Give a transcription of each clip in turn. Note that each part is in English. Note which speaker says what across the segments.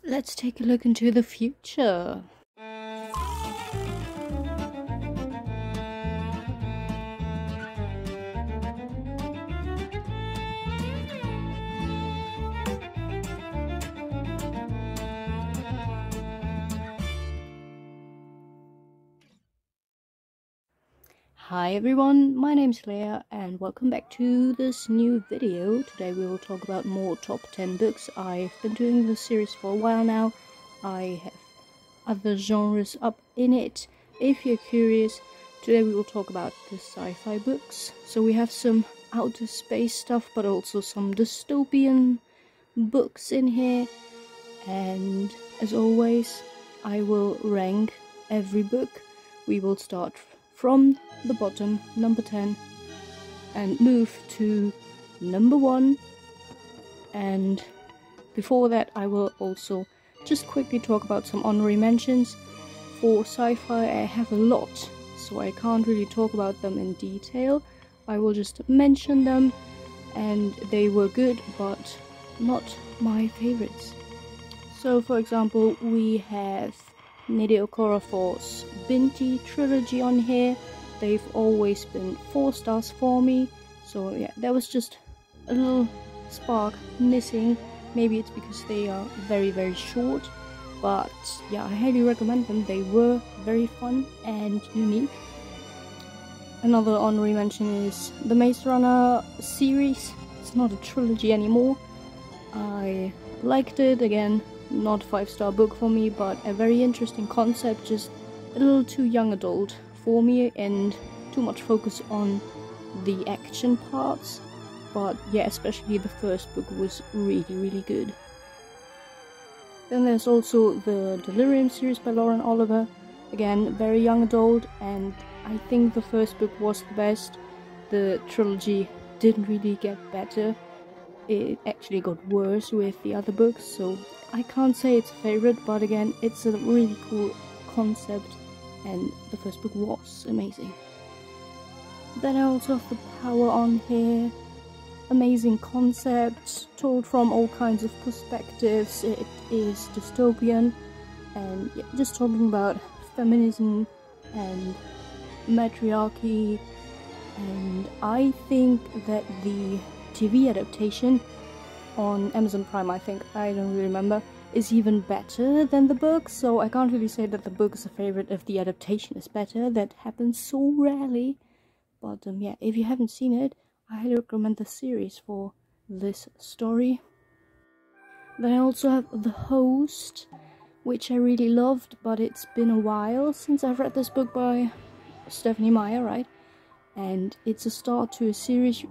Speaker 1: Let's take a look into the future. Hi everyone, my name's Leah and welcome back to this new video. Today we will talk about more top 10 books. I've been doing this series for a while now. I have other genres up in it. If you're curious, today we will talk about the sci-fi books. So we have some outer space stuff, but also some dystopian books in here. And as always, I will rank every book. We will start from the bottom, number 10, and move to number 1. And before that, I will also just quickly talk about some honorary mentions. For sci-fi, I have a lot, so I can't really talk about them in detail. I will just mention them, and they were good, but not my favorites. So, for example, we have Hideo Korafor's Binti trilogy on here. They've always been 4 stars for me. So yeah, there was just a little spark missing. Maybe it's because they are very short. But yeah, I highly recommend them. They were very fun and unique. Another honorary mention is the Maze Runner series. It's not a trilogy anymore. I liked it. Again, not a 5-star book for me, but a very interesting concept, just a little too young adult for me and too much focus on the action parts. But yeah, especially the first book was really good. Then there's also the Delirium series by Lauren Oliver. Again, very young adult, and I think the first book was the best. The trilogy didn't really get better. It actually got worse with the other books, so I can't say it's a favorite, but again, it's a really cool concept, and the first book was amazing. Then I also have The Power on here. Amazing concept, told from all kinds of perspectives. It is dystopian, and yeah, just talking about feminism and matriarchy, and I think that the TV adaptation on Amazon Prime, I don't really remember, is even better than the book, so I can't really say that the book is a favorite if the adaptation is better. That happens so rarely. But yeah, if you haven't seen it, I highly recommend the series for this story. Then I also have The Host, which I really loved, but it's been a while since I've read this book by Stephanie Meyer, right? And it's a start to a series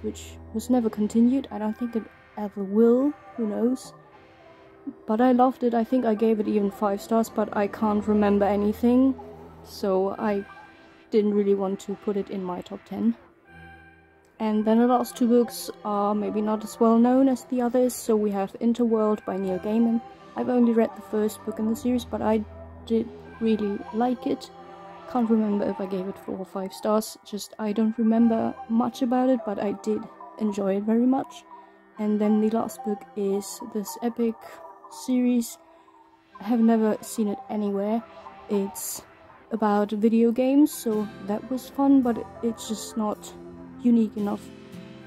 Speaker 1: which was never continued. I don't think it ever will, who knows. But I loved it. I think I gave it even 5 stars, but I can't remember anything, so I didn't really want to put it in my top 10. And then the last 2 books are maybe not as well known as the others. So we have Interworld by Neil Gaiman. I've only read the first book in the series, but I did really like it. Can't remember if I gave it 4 or 5 stars, just I don't remember much about it, but I did enjoy it very much. And then the last book is this epic series. I have never seen it anywhere. It's about video games, so that was fun, but it's just not unique enough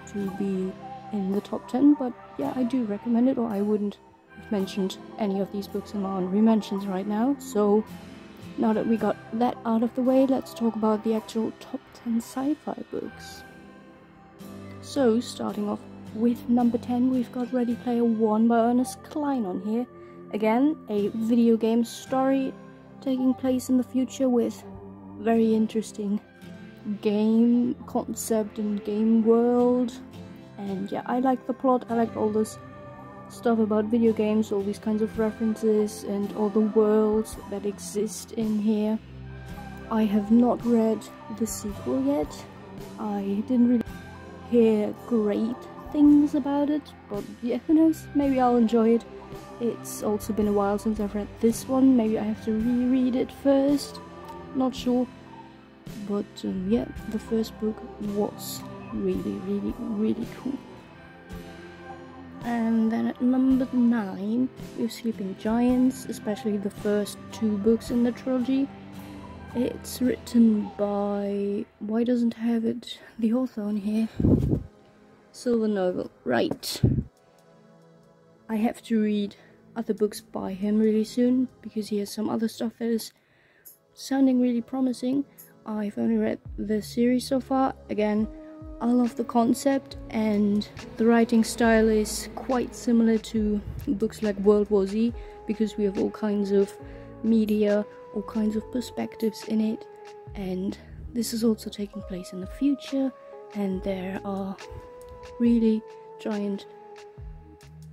Speaker 1: to be in the top 10. But yeah, I do recommend it, or I wouldn't have mentioned any of these books in my honorary mentions right now. So now that we got that out of the way, let's talk about the actual top 10 sci-fi books. So, starting off with number 10, we've got Ready Player One by Ernest Cline on here. Again, a video game story taking place in the future with very interesting game concept and game world. And yeah, I liked the plot, I liked all this stuff about video games, all these kinds of references and all the worlds that exist in here. I have not read the sequel yet. I didn't really hear great things about it, but yeah, who knows, maybe I'll enjoy it. It's also been a while since I've read this one. Maybe I have to reread it first, not sure. But yeah, the first book was really cool. And then at number 9, we have Sleeping Giants, especially the first 2 books in the trilogy. It's written by... why doesn't it have the author on here? Silver Novel, right. I have to read other books by him really soon, because he has some other stuff that is sounding really promising. I've only read the series so far. Again, I love the concept, and the writing style is quite similar to books like World War Z, because we have all kinds of media, all kinds of perspectives in it, and this is also taking place in the future, and there are really giant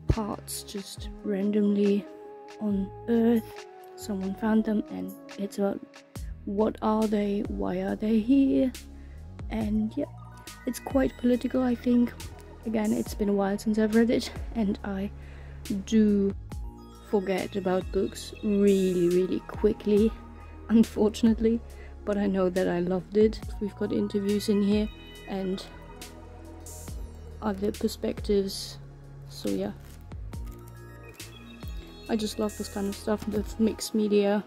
Speaker 1: parts just randomly on Earth. Someone found them, and it's about what are they, why are they here, and yeah, it's quite political, I think. Again, it's been a while since I've read it, and I do forget about books really quickly, unfortunately, but I know that I loved it. We've got interviews in here and other perspectives, so yeah, I just love this kind of stuff, the mixed media.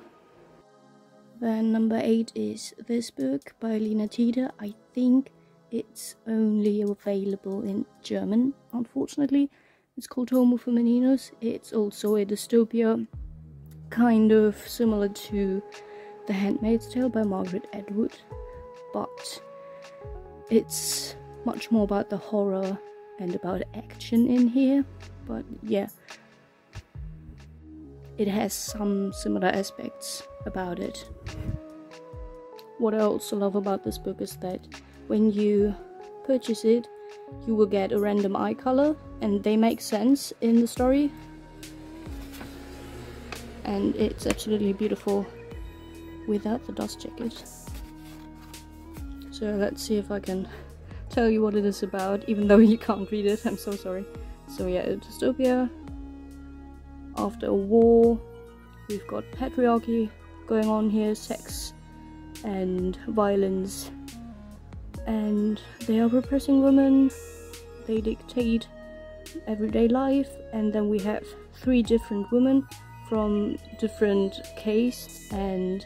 Speaker 1: Then number 8 is this book by Lena Tida. I think it's only available in German, unfortunately. It's called Homo Femininus. It's also a dystopia, kind of similar to The Handmaid's Tale by Margaret Atwood, but it's much more about the horror and about action in here. But yeah, it has some similar aspects about it. What I also love about this book is that when you purchase it, you will get a random eye color, and they make sense in the story, and it's absolutely beautiful without the dust jacket. So let's see if I can tell you what it is about, even though you can't read it. I'm so sorry. So yeah, a dystopia after a war. We've got patriarchy going on here, sex and violence, and they are repressing women. They dictate everyday life, and then we have 3 different women from different castes, and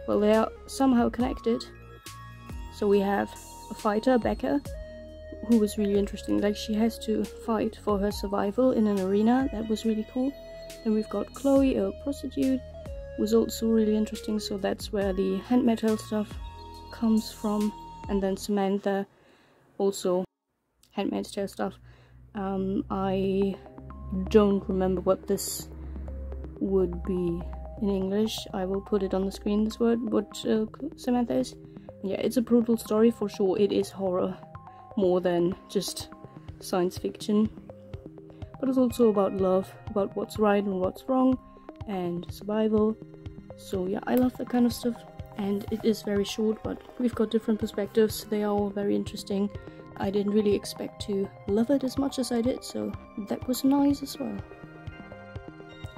Speaker 1: well, they are somehow connected. So we have a fighter, Becca, who was really interesting. Like, she has to fight for her survival in an arena. That was really cool. Then we've got Chloe, a prostitute, was also really interesting. So that's where the Handmaid's Tale stuff comes from. And then Samantha, also Handmaid's Tale stuff. I don't remember what this would be in English. I will put it on the screen, this word, what Samantha is. Yeah, it's a brutal story for sure. It is horror more than just science fiction, but it's also about love, about what's right and what's wrong, and survival. So yeah, I love that kind of stuff, and it is very short, but we've got different perspectives. They are all very interesting. I didn't really expect to love it as much as I did, so that was nice as well.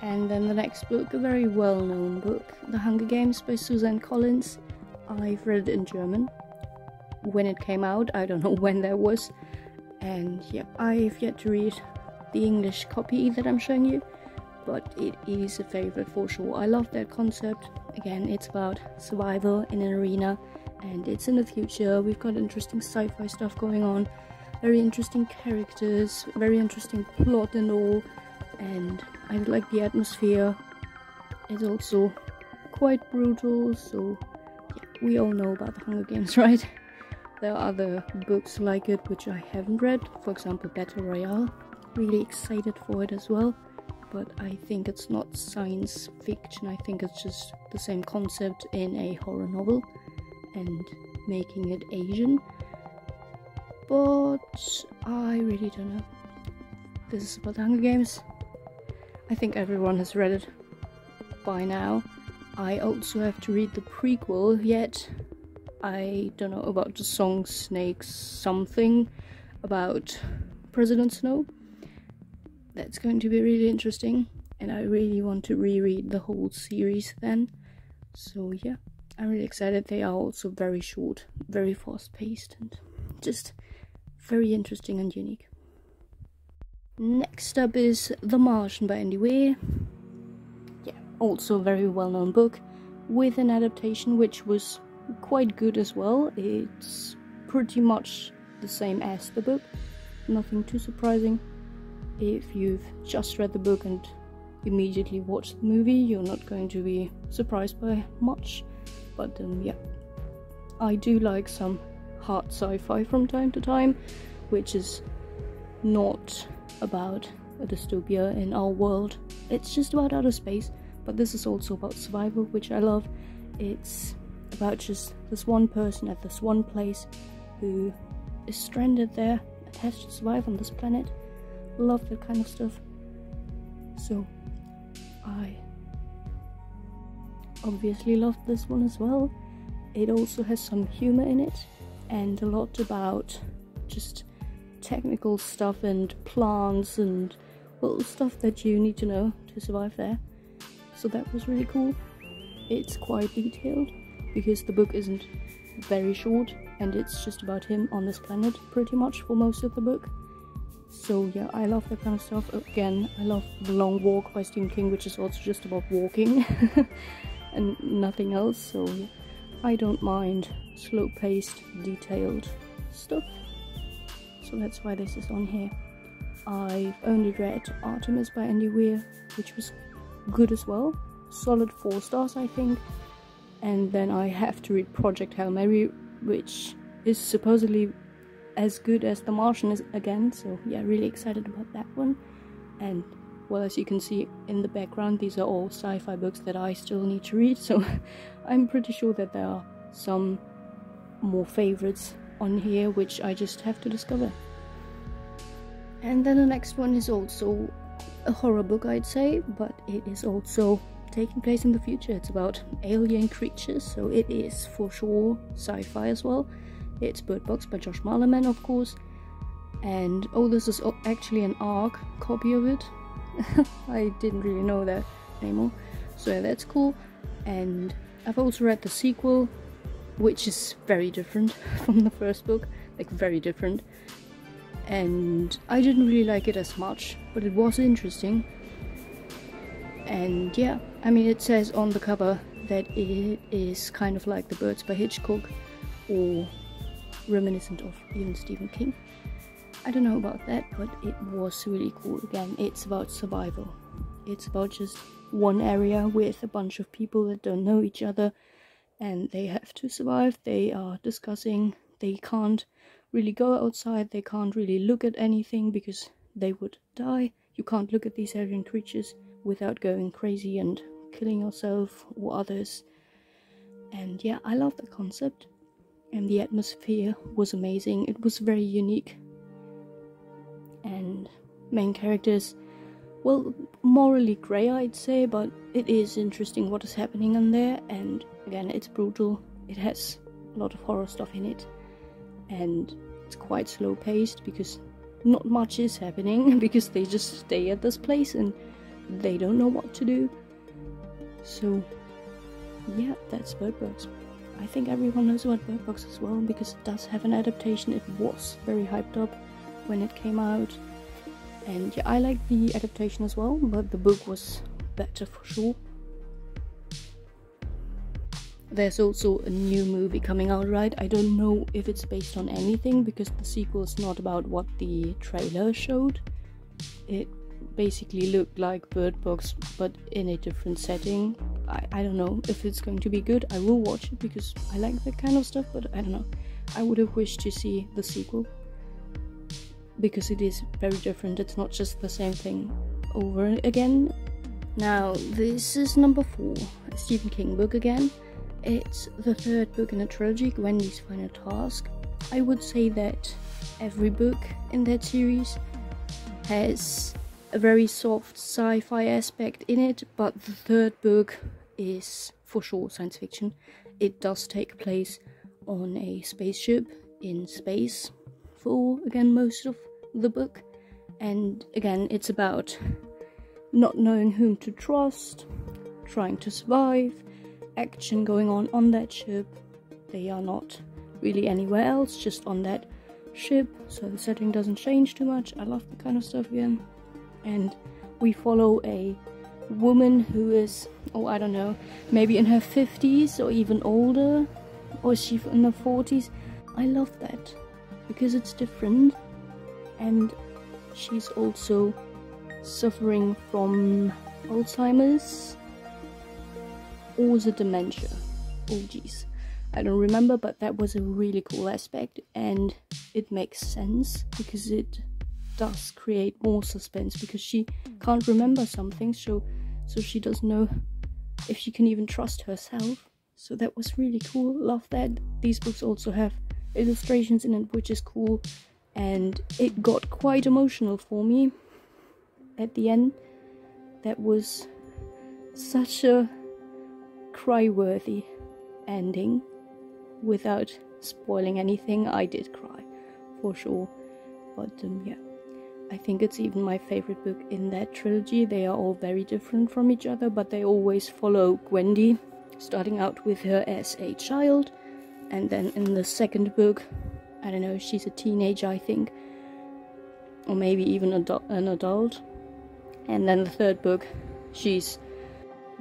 Speaker 1: And then the next book, a very well-known book, The Hunger Games by Suzanne Collins. I've read it in German when it came out. I don't know when that was, and yeah, I've yet to read the English copy that I'm showing you, but it is a favorite for sure. I love that concept. Again, it's about survival in an arena, and it's in the future. We've got interesting sci-fi stuff going on, very interesting characters, very interesting plot and all, and I like the atmosphere. It's also quite brutal, so yeah, we all know about the Hunger Games, right? There are other books like it which I haven't read, for example Battle Royale. Really excited for it as well, but I think it's not science fiction. I think it's just the same concept in a horror novel and making it Asian, but I really don't know. This is about the Hunger Games. I think everyone has read it by now. I also have to read the prequel yet. I don't know about the song Snakes something about President Snow. That's going to be really interesting, and I really want to reread the whole series then. So yeah, I'm really excited. They are also very short, very fast paced, and just very interesting and unique. Next up is The Martian by Andy Weir. Yeah, also a very well-known book with an adaptation which was quite good as well. It's pretty much the same as the book, nothing too surprising. If you've just read the book and immediately watched the movie, you're not going to be surprised by much. But yeah, I do like some hard sci-fi from time to time, which is not about a dystopia in our world. It's just about outer space, but this is also about survival, which I love. It's about just this one person at this one place who is stranded there and has to survive on this planet. Love that kind of stuff. So I obviously love this one as well. It also has some humor in it and a lot about just technical stuff and plants and little stuff that you need to know to survive there. So that was really cool. It's quite detailed because the book isn't very short and it's just about him on this planet pretty much for most of the book. So yeah, I love that kind of stuff. Again, I love The Long Walk by Stephen King, which is also just about walking and nothing else. So I don't mind slow-paced, detailed stuff. So that's why this is on here. I've only read Artemis by Andy Weir, which was good as well. Solid 4 stars, I think. And then I have to read Project Hail Mary, which is supposedly as good as The Martian is again. So yeah, really excited about that one. And well, as you can see in the background, these are all sci-fi books that I still need to read. So I'm pretty sure that there are some more favorites on here which I just have to discover. And then the next one is also a horror book, I'd say, but it is also taking place in the future. It's about alien creatures, so it is for sure sci-fi as well. It's Bird Box by Josh Malerman, of course. And oh, this is actually an ARC copy of it. I didn't really know that anymore, so yeah, that's cool. And I've also read the sequel, which is very different from the first book, like very different. And I didn't really like it as much, but it was interesting. And yeah, I mean, it says on the cover that it is kind of like The Birds by Hitchcock, or reminiscent of even Stephen King. I don't know about that, but it was really cool. Again, it's about survival. It's about just one area with a bunch of people that don't know each other, and they have to survive. They are discussing, they can't really go outside, they can't really look at anything because they would die. You can't look at these alien creatures without going crazy and killing yourself or others. And yeah, I love the concept, and the atmosphere was amazing. It was very unique. And main characters, well, morally grey, I'd say, but it is interesting what is happening in there. And again, it's brutal. It has a lot of horror stuff in it, and it's quite slow paced because not much is happening because they just stay at this place and they don't know what to do. So yeah, that's Bird Box. I think everyone knows about Bird Box as well because it does have an adaptation. It was very hyped up when it came out, and yeah, I like the adaptation as well, but the book was better for sure. There's also a new movie coming out, right? I don't know if it's based on anything because the sequel is not about what the trailer showed. It basically looked like Bird Box but in a different setting. I don't know if it's going to be good. I will watch it because I like that kind of stuff, but I don't know. I would have wished to see the sequel because it is very different. It's not just the same thing over again. Now, this is number 4, a Stephen King book again. It's the 3rd book in a trilogy, Wendy's Final Task. I would say that every book in that series has a very soft sci-fi aspect in it, but the 3rd book is for sure science fiction. It does take place on a spaceship in space for, again, most of the book. And again, it's about not knowing whom to trust, trying to survive, action going on that ship. They are not really anywhere else, just on that ship, so the setting doesn't change too much. I love that kind of stuff again. And we follow a woman who is, oh, I don't know, maybe in her 50s or even older, or is she in her 40s? I love that because it's different, and she's also suffering from Alzheimer's, or was it dementia? Oh geez, I don't remember, but that was a really cool aspect, and it makes sense because it does create more suspense, because she can't remember something, so she doesn't know if she can even trust herself. So that was really cool. Love that. These books also have illustrations in it, which is cool, and it got quite emotional for me at the end. That was such a cry-worthy ending. Without spoiling anything, I did cry for sure, but yeah, I think it's even my favorite book in that trilogy. They are all very different from each other, but they always follow Gwendy, starting out with her as a child, and then in the second book, I don't know, she's a teenager, I think, or maybe even an adult, and then the third book, she's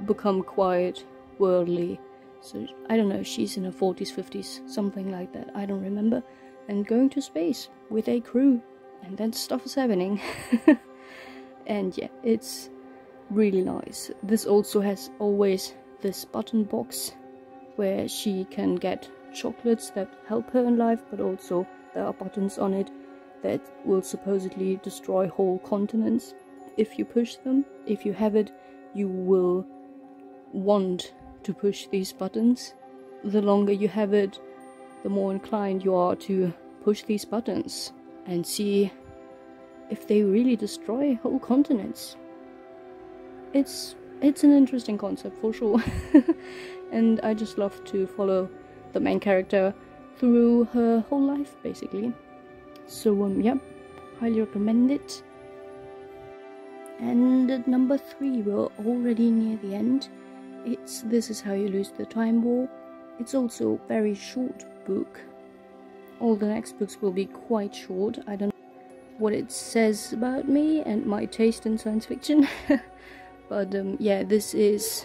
Speaker 1: become quite worldly, so I don't know, she's in her 40s, 50s, something like that, I don't remember, and going to space with a crew, and then stuff is happening. And yeah, it's really nice. This also has always this button box where she can get chocolates that help her in life, but also there are buttons on it that will supposedly destroy whole continents if you push them. If you have it, you will want to push these buttons. The longer you have it, the more inclined you are to push these buttons and see if they really destroy whole continents. It's an interesting concept for sure. And I just love to follow the main character through her whole life basically. So yeah, highly recommend it. And at number 3, we're already near the end. It's This Is How You Lose the Time War. It's also a very short book. All the next books will be quite short. I don't know what it says about me and my taste in science fiction. But yeah, this is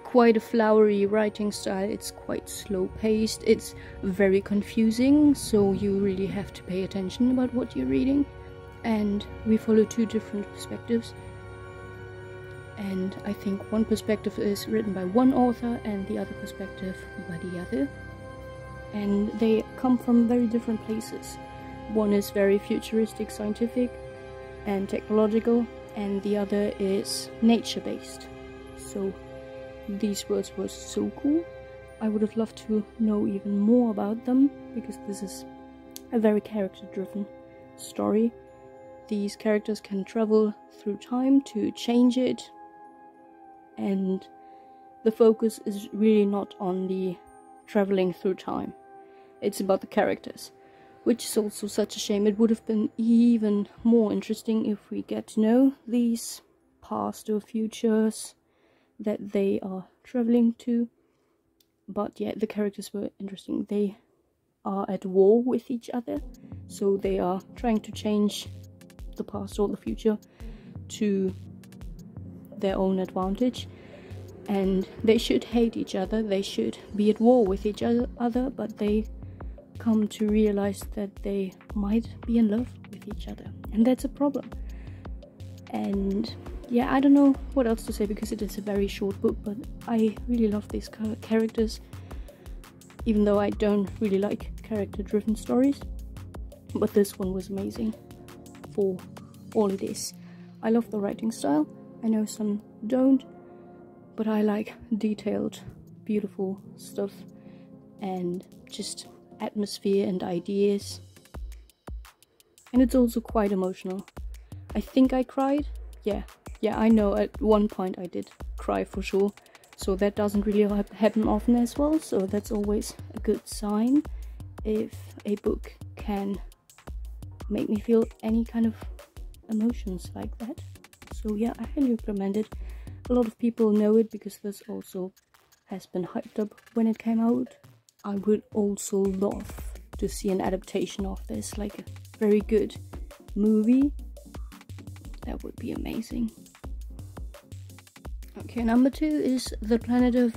Speaker 1: quite a flowery writing style. It's quite slow paced. It's very confusing, so you really have to pay attention about what you're reading. And we follow 2 different perspectives. And I think one perspective is written by one author and the other perspective by the other. And they come from very different places. One is very futuristic, scientific and technological, and the other is nature-based. So these words were so cool. I would have loved to know even more about them, because this is a very character-driven story. These characters can travel through time to change it, and the focus is really not on the traveling through time. It's about the characters, which is also such a shame. It would have been even more interesting if we get to know these past or futures that they are traveling to. But yeah, the characters were interesting. They are at war with each other, so they are trying to change the past or the future to their own advantage, and they should hate each other, they should be at war with each other, but they come to realize that they might be in love with each other, and that's a problem. And yeah, I don't know what else to say, because it is a very short book, but I really love these characters, even though I don't really like character-driven stories. But this one was amazing for all it is. I love the writing style. I know some don't, but I like detailed, beautiful stuff, and just atmosphere and ideas. And it's also quite emotional. I think I cried. Yeah, I know at one point I did cry for sure. So that doesn't really happen often as well, so that's always a good sign if a book can make me feel any kind of emotions like that. So yeah, I highly recommend it. A lot of people know it because this also has been hyped up when it came out. I would also love to see an adaptation of this, like a very good movie. That would be amazing. Okay, number 2 is The Planet of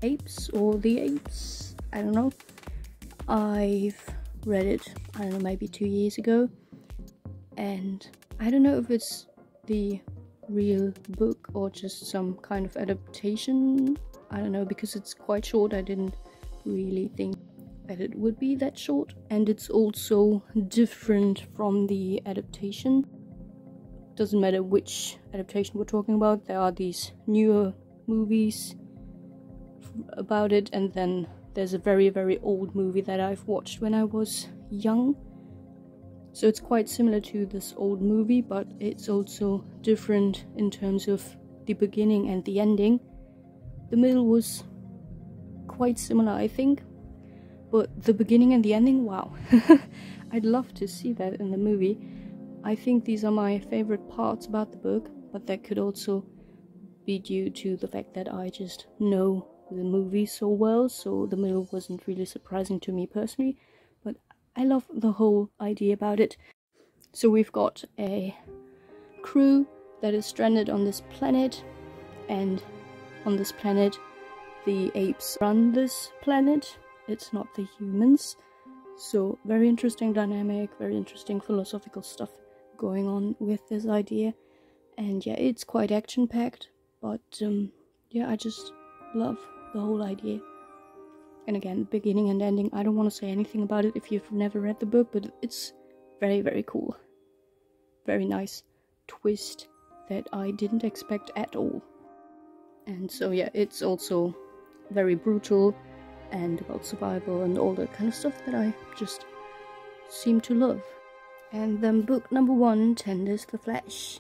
Speaker 1: Apes, or The Apes, I don't know. I've read it, I don't know, maybe 2 years ago, and I don't know if it's the real book or just some kind of adaptation. I don't know, because it's quite short. I didn't really think that it would be that short, and it's also different from the adaptation. Doesn't matter which adaptation we're talking about, there are these newer movies about it, and then there's a very, very old movie that I've watched when I was young. So it's quite similar to this old movie, but it's also different in terms of the beginning and the ending. The middle was quite similar, I think, but the beginning and the ending, wow. I'd love to see that in the movie. I think these are my favorite parts about the book, but that could also be due to the fact that I just know the movie so well, so the middle wasn't really surprising to me personally, but I love the whole idea about it. So we've got a crew that is stranded on this planet, and on this planet the apes run this planet, it's not the humans. So very interesting dynamic, very interesting philosophical stuff going on with this idea. And yeah, it's quite action-packed, but yeah, I just love the whole idea. And again, beginning and ending, I don't want to say anything about it if you've never read the book, but it's very, very cool. Very nice twist that I didn't expect at all. And so yeah, it's also very brutal and about survival and all that kind of stuff that I just seem to love. And then book number 1, Tenders the Flesh.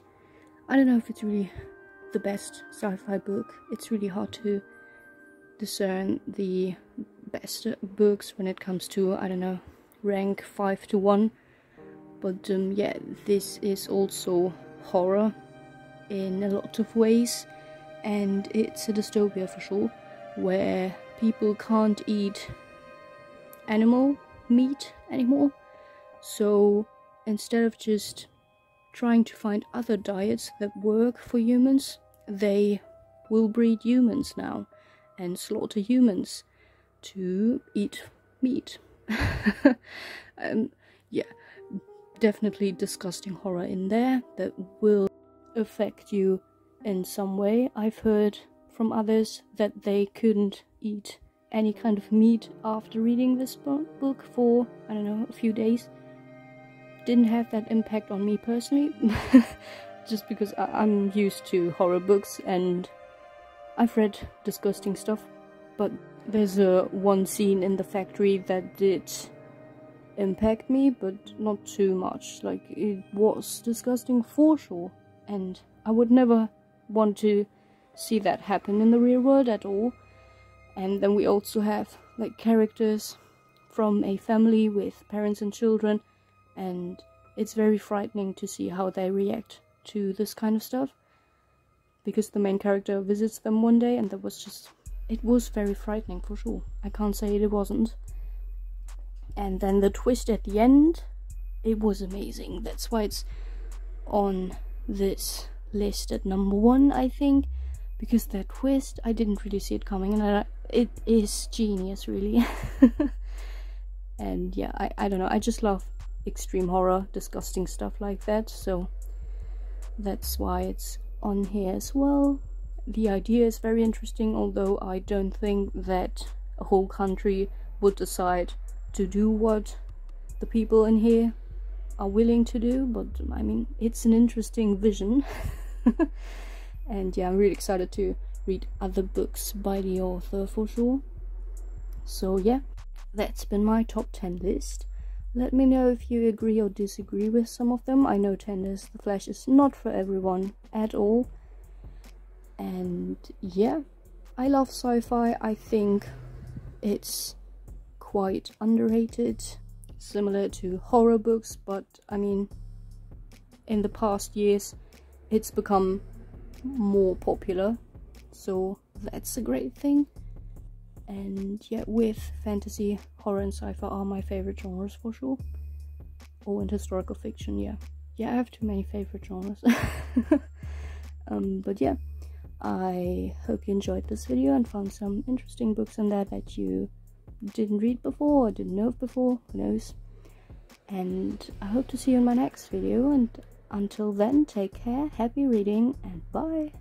Speaker 1: I don't know if it's really the best sci-fi book. It's really hard to discern the best books when it comes to, I don't know, rank 5 to 1. But yeah, this is also horror in a lot of ways, and it's a dystopia for sure, where people can't eat animal meat anymore. So instead of just trying to find other diets that work for humans, they will breed humans now and slaughter humans to eat meat. Yeah, definitely disgusting horror in there that will affect you in some way. I've heard from others that they couldn't eat any kind of meat after reading this book for, I don't know, a few days. Didn't have that impact on me personally, just because I'm used to horror books and I've read disgusting stuff, but there's one scene in the factory that did impact me, but not too much. Like, it was disgusting for sure, and I would never want to see that happen in the real world at all. And then we also have like characters from a family with parents and children, and it's very frightening to see how they react to this kind of stuff, because the main character visits them one day, and that was just, it was very frightening for sure. I can't say it wasn't. And then the twist at the end, it was amazing. That's why it's on this list at number 1, I think, because that twist, I didn't really see it coming, and it is genius, really. And yeah, I don't know, I just love extreme horror, disgusting stuff like that, so that's why it's on here as well. The idea is very interesting, although I don't think that a whole country would decide to do what the people in here are willing to do, but I mean, it's an interesting vision. And yeah, I'm really excited to read other books by the author for sure. So yeah, that's been my top 10 list. Let me know if you agree or disagree with some of them. I know Tenders the Flesh is not for everyone at all. And yeah, I love sci-fi. I think it's quite underrated, similar to horror books, but I mean, in the past years it's become more popular, so that's a great thing. And yeah, with fantasy, horror and sci-fi are my favorite genres for sure. Or and historical fiction, yeah. Yeah, I have too many favorite genres. But yeah, I hope you enjoyed this video and found some interesting books in there that you didn't read before or didn't know of before, who knows. And I hope to see you in my next video, and until then, take care, happy reading, and bye!